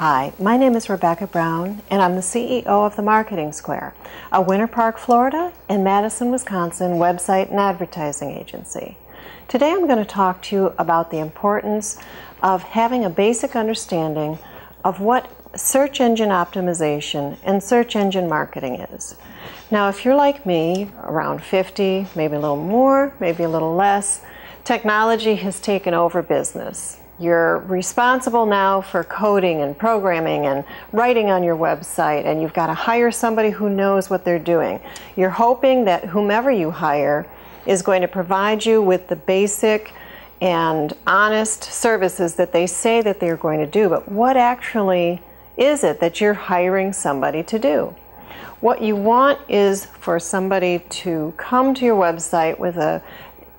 Hi, my name is Rebecca Brown, and I'm the CEO of the Marketing Square, a Winter Park, Florida, and Madison, Wisconsin website and advertising agency. Today I'm going to talk to you about the importance of having a basic understanding of what search engine optimization and search engine marketing is. Now, if you're like me, around 50, maybe a little more, maybe a little less, technology has taken over business. You're responsible now for coding and programming and writing on your website, and you've got to hire somebody who knows what they're doing. You're hoping that whomever you hire is going to provide you with the basic and honest services that they say that they're going to do. But what actually is it that you're hiring somebody to do? What you want is for somebody to come to your website with a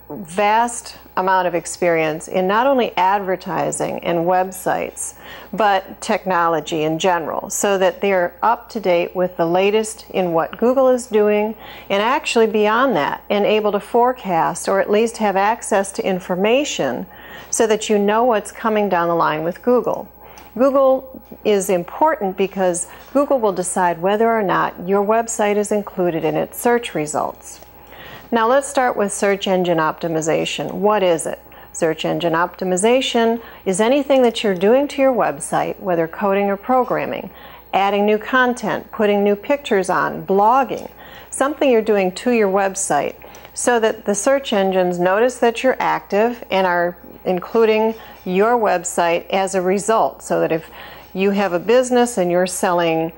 vast amount of experience in not only advertising and websites, but technology in general, so that they're up to date with the latest in what Google is doing, and actually beyond that, and able to forecast or at least have access to information so that you know what's coming down the line with Google. Google is important because Google will decide whether or not your website is included in its search results. Now let's start with search engine optimization. What is it? Search engine optimization is anything that you're doing to your website, whether coding or programming, adding new content, putting new pictures on, blogging, something you're doing to your website so that the search engines notice that you're active and are including your website as a result, so that if you have a business and you're selling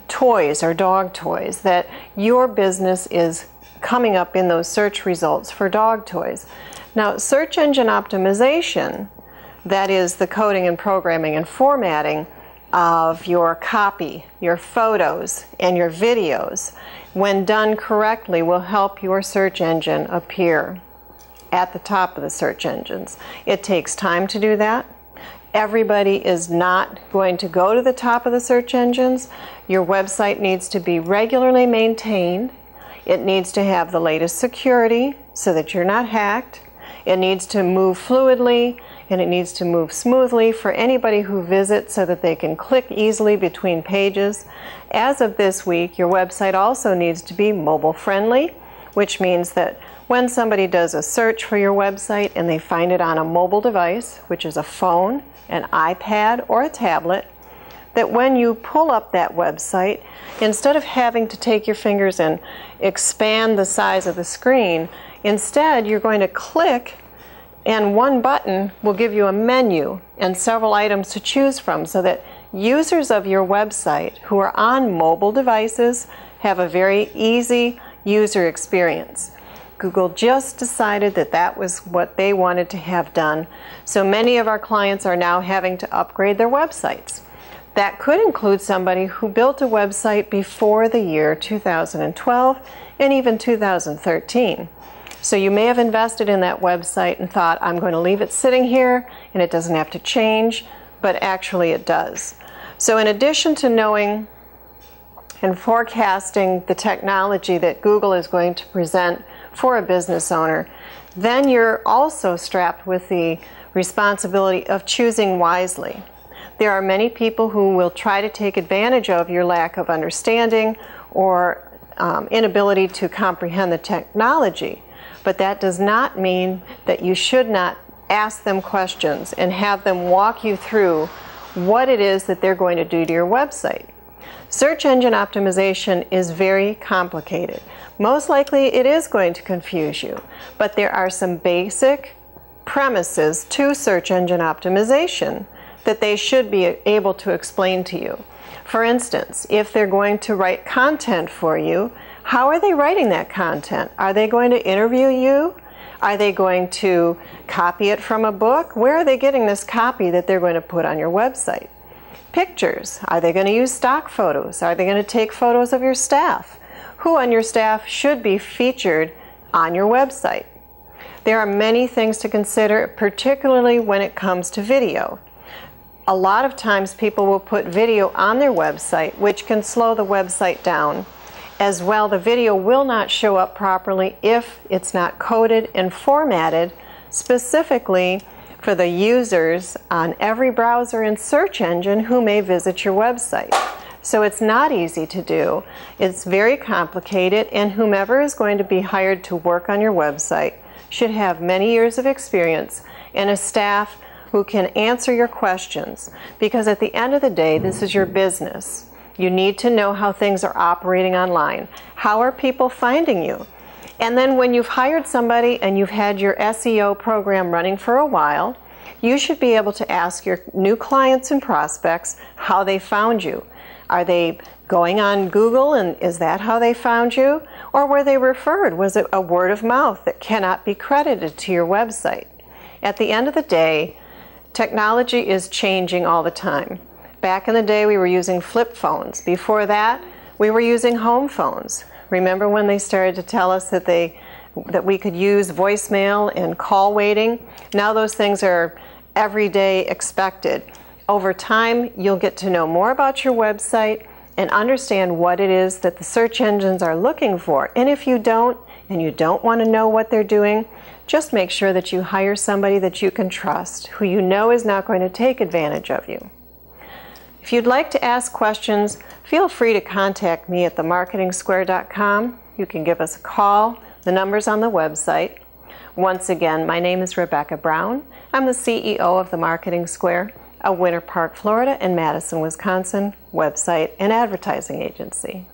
toys or dog toys, that your business is coming up in those search results for dog toys. Now, search engine optimization, that is the coding and programming and formatting of your copy, your photos, and your videos, when done correctly, will help your search engine appear at the top of the search engines. It takes time to do that. Everybody is not going to go to the top of the search engines. Your website needs to be regularly maintained. It needs to have the latest security so that you're not hacked. It needs to move fluidly, and it needs to move smoothly for anybody who visits so that they can click easily between pages. As of this week, your website also needs to be mobile friendly, which means that when somebody does a search for your website and they find it on a mobile device, which is a phone, an iPad, or a tablet, that when you pull up that website, instead of having to take your fingers and expand the size of the screen, instead you're going to click, and one button will give you a menu and several items to choose from, so that users of your website who are on mobile devices have a very easy user experience. Google just decided that that was what they wanted to have done, so many of our clients are now having to upgrade their websites. That could include somebody who built a website before the year 2012 and even 2013. So you may have invested in that website and thought, I'm going to leave it sitting here and it doesn't have to change, but actually it does. So in addition to knowing and forecasting the technology that Google is going to present for a business owner, then you're also strapped with the responsibility of choosing wisely. There are many people who will try to take advantage of your lack of understanding or inability to comprehend the technology, but that does not mean that you should not ask them questions and have them walk you through what it is that they're going to do to your website. Search engine optimization is very complicated. Most likely it is going to confuse you, but there are some basic premises to search engine optimization that they should be able to explain to you. For instance, if they're going to write content for you, how are they writing that content? Are they going to interview you? Are they going to copy it from a book? Where are they getting this copy that they're going to put on your website? Pictures. Are they going to use stock photos? Are they going to take photos of your staff? Who on your staff should be featured on your website? There are many things to consider, particularly when it comes to video. A lot of times people will put video on their website, which can slow the website down. As well, the video will not show up properly if it's not coded and formatted specifically for the users on every browser and search engine who may visit your website. So it's not easy to do. It's very complicated, and whomever is going to be hired to work on your website should have many years of experience and a staff who can answer your questions, because at the end of the day, this is your business. You need to know how things are operating online. How are people finding you? And then when you've hired somebody and you've had your SEO program running for a while, you should be able to ask your new clients and prospects how they found you. Are they going on Google, and is that how they found you? Or were they referred? Was it a word of mouth that cannot be credited to your website? At the end of the day, technology is changing all the time. Back in the day, we were using flip phones. Before that, we were using home phones. Remember when they started to tell us that we could use voicemail and call waiting? Now those things are everyday expected. Over time, you'll get to know more about your website and understand what it is that the search engines are looking for. And if you don't, and you don't want to know what they're doing, just make sure that you hire somebody that you can trust, who you know is not going to take advantage of you. If you'd like to ask questions, feel free to contact me at themarketingsquare.com. You can give us a call. The number's on the website. Once again, my name is Rebecca Brown. I'm the CEO of the Marketing Square, a Winter Park, Florida and Madison, Wisconsin website and advertising agency.